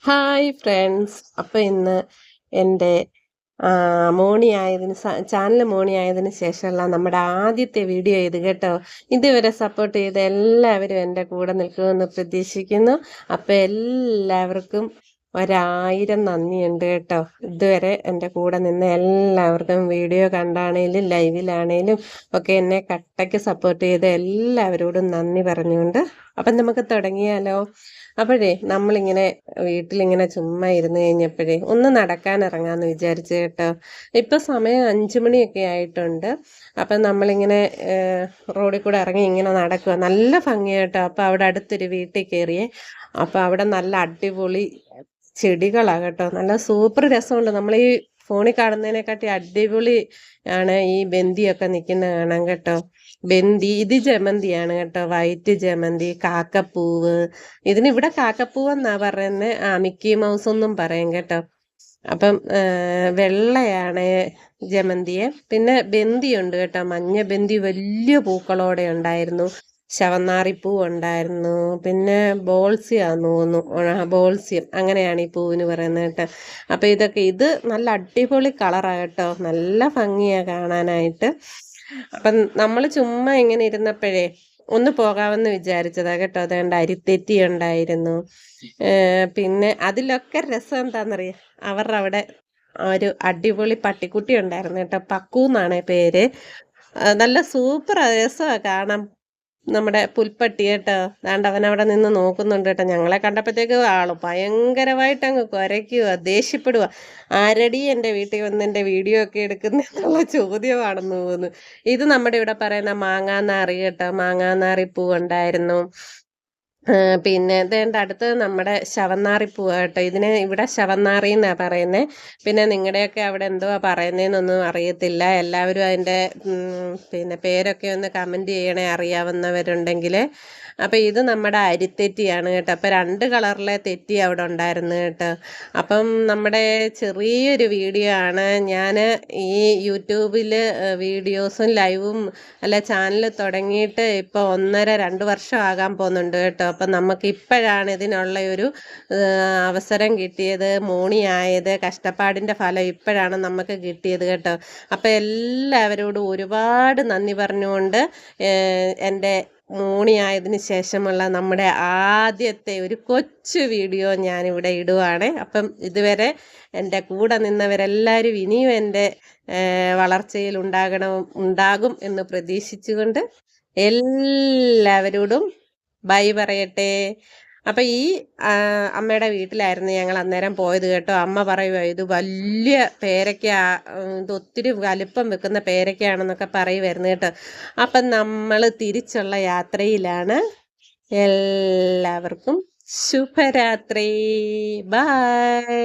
Hi friends. അപ്പോൾ ഇന്ന് എൻ്റെ ചാനൽ മോണിയായതിന് ശേഷമുള്ള നമ്മുടെ ആദ്യത്തെ വീഡിയോ ഇത് കേട്ടോ. ഇതുവരെ സപ്പോർട്ട് ചെയ്ത എല്ലാവരും എൻ്റെ കൂടെ നിൽക്കുമെന്ന് പ്രതീക്ഷിക്കുന്നു. അപ്പോൾ എല്ലാവർക്കും 1000 നന്ദിയുണ്ട് കേട്ടോ. ഇതുവരെ എൻ്റെ കൂടെ നിന്ന് എല്ലാവർക്കും വീഡിയോ കണ്ടാണേലും ലൈവിലാണേലും ഒക്കെ എന്നെ കട്ടയ്ക്ക് സപ്പോർട്ട് ചെയ്ത എല്ലാവരോടും നന്ദി പറഞ്ഞുകൊണ്ട് അപ്പം നമുക്ക് തുടങ്ങിയാലോ. അപ്പോഴേ നമ്മളിങ്ങനെ വീട്ടിലിങ്ങനെ ചുമ്മാ ഇരുന്ന് കഴിഞ്ഞപ്പോഴേ ഒന്ന് നടക്കാൻ ഇറങ്ങാമെന്ന് വിചാരിച്ചു കേട്ടോ. ഇപ്പം സമയം 5 മണിയൊക്കെ ആയിട്ടുണ്ട്. അപ്പം നമ്മളിങ്ങനെ റോഡിൽ കൂടെ ഇറങ്ങി ഇങ്ങനെ നടക്കുക. നല്ല ഭംഗിയായിട്ടോ. അപ്പം അവിടെ അടുത്തൊരു വീട്ടിൽ കയറിയേ. അപ്പം അവിടെ നല്ല അടിപൊളി ചെടികളാണ് കേട്ടോ. നല്ല സൂപ്പർ രസമുണ്ട്. നമ്മൾ ഈ ഫോണിൽ കാണുന്നതിനെക്കാട്ടി അടിപൊളി ആണ് ഈ ബന്ദിയൊക്കെ നിൽക്കുന്നത് കാണാൻ കേട്ടോ. ബന്ദി ഇത് ജമന്തിയാണ് കേട്ടോ. വൈറ്റ് ജമന്തി, കാക്കപ്പൂവ്. ഇതിനിവിടെ കാക്കപ്പൂവെന്നാ പറയുന്നത്. മിക്കി മൗസ് ഒന്നും പറയും കേട്ടോ. അപ്പം വെള്ളയാണ് ജമന്തിയെ. പിന്നെ ബന്ദിയുണ്ട് കേട്ടോ. മഞ്ഞ ബന്ദി വലിയ പൂക്കളോടെ ഉണ്ടായിരുന്നു. ശവന്നാറിപ്പൂ ഉണ്ടായിരുന്നു. പിന്നെ ബോൾസിയാന്ന് തോന്നുന്നു. ബോൾസ്യം അങ്ങനെയാണ് ഈ പൂവിന് പറയുന്നത് കേട്ടോ. അപ്പം ഇത് നല്ല അടിപൊളി കളറാണ് കേട്ടോ. നല്ല ഭംഗിയാണ് കാണാനായിട്ട്. അപ്പം നമ്മൾ ചുമ്മാ ഇങ്ങനെ ഇരുന്നപ്പോഴേ ഒന്ന് പോകാമെന്ന് വിചാരിച്ചതാ കേട്ടോ. അതുകൊണ്ട് അരിത്തെറ്റി ഉണ്ടായിരുന്നു. പിന്നെ അതിലൊക്കെ രസം എന്താണെന്നറിയാം, അവരുടെ അവിടെ ഒരു അടിപൊളി പട്ടിക്കുട്ടി ഉണ്ടായിരുന്നു കേട്ടോ. പക്കു എന്നാണ് പേര്. നല്ല സൂപ്പർ രസമാണ് കാണാൻ. നമ്മുടെ പുൽപ്പട്ടി കേട്ടോ. ദാണ്ട് അവനവിടെ നിന്ന് നോക്കുന്നുണ്ട് കേട്ടോ. ഞങ്ങളെ കണ്ടപ്പോഴത്തേക്ക് ആള് ഭയങ്കരമായിട്ട് അങ്ങ് കുരയ്ക്കുക, ദേഷ്യപ്പെടുക. ആരടി എൻ്റെ വീട്ടിൽ വന്ന് എൻ്റെ വീഡിയോ ഒക്കെ എടുക്കുന്നുള്ള ചോദ്യമാണെന്ന് തോന്നുന്നു. ഇത് നമ്മുടെ ഇവിടെ പറയുന്ന മാങ്ങാനാറി കേട്ടോ. മാങ്ങാനാറി പൂ ഉണ്ടായിരുന്നു. പിന്നെ ഇതേണ്ട അടുത്ത് നമ്മുടെ ശവന്നാറിപ്പൂവ് കേട്ടോ. ഇതിന് ഇവിടെ ശവന്നാറി എന്നാണ് പറയുന്നത്. പിന്നെ നിങ്ങളുടെയൊക്കെ അവിടെ എന്തുവാ പറയുന്നതെന്നൊന്നും അറിയത്തില്ല. എല്ലാവരും അതിൻ്റെ പിന്നെ പേരൊക്കെ ഒന്ന് കമൻറ്റ് ചെയ്യണേ അറിയാവുന്നവരുണ്ടെങ്കിൽ. അപ്പം ഇത് നമ്മുടെ അരിത്തെറ്റിയാണ് കേട്ടോ. അപ്പം 2 കളറിലെ തെറ്റി അവിടെ ഉണ്ടായിരുന്നു കേട്ടോ. അപ്പം നമ്മുടെ ചെറിയൊരു വീഡിയോ ആണ്. ഞാൻ ഈ യൂട്യൂബിൽ വീഡിയോസും ലൈവും അല്ല ചാനൽ തുടങ്ങിയിട്ട് ഇപ്പോൾ 1.5-2 വർഷം ആകാൻ പോകുന്നുണ്ട് കേട്ടോ. അപ്പം നമുക്ക് ഇപ്പോഴാണ് ഇതിനുള്ള ഒരു അവസരം കിട്ടിയത്. മോണിയായത് കഷ്ടപ്പാടിൻ്റെ ഫലം ഇപ്പോഴാണ് നമുക്ക് കിട്ടിയത് കേട്ടോ. അപ്പം എല്ലാവരോടും ഒരുപാട് നന്ദി പറഞ്ഞുകൊണ്ട് എൻ്റെ മോണിയായതിന് ശേഷമുള്ള നമ്മുടെ ആദ്യത്തെ ഒരു കൊച്ചു വീഡിയോ ഞാനിവിടെ ഇടുവാണ്. അപ്പം ഇതുവരെ എൻ്റെ കൂടെ നിന്നവരെല്ലാവരും ഇനിയും എൻ്റെ വളർച്ചയിൽ ഉണ്ടാകും എന്ന് പ്രതീക്ഷിച്ചുകൊണ്ട് എല്ലാവരോടും ബൈ പറയട്ടെ. അപ്പം ഈ അമ്മയുടെ വീട്ടിലായിരുന്നു ഞങ്ങൾ അന്നേരം പോയത് കേട്ടോ. അമ്മ പറയുക ഇത് വലിയ പേരയ്ക്ക, ഇത് ഒത്തിരി വലിപ്പം വെക്കുന്ന പേരയ്ക്കാണെന്നൊക്കെ പറയുമായിരുന്നു കേട്ടോ. അപ്പം നമ്മൾ തിരിച്ചുള്ള യാത്രയിലാണ്. എല്ലാവർക്കും ശുഭരാത്രി. ബൈ.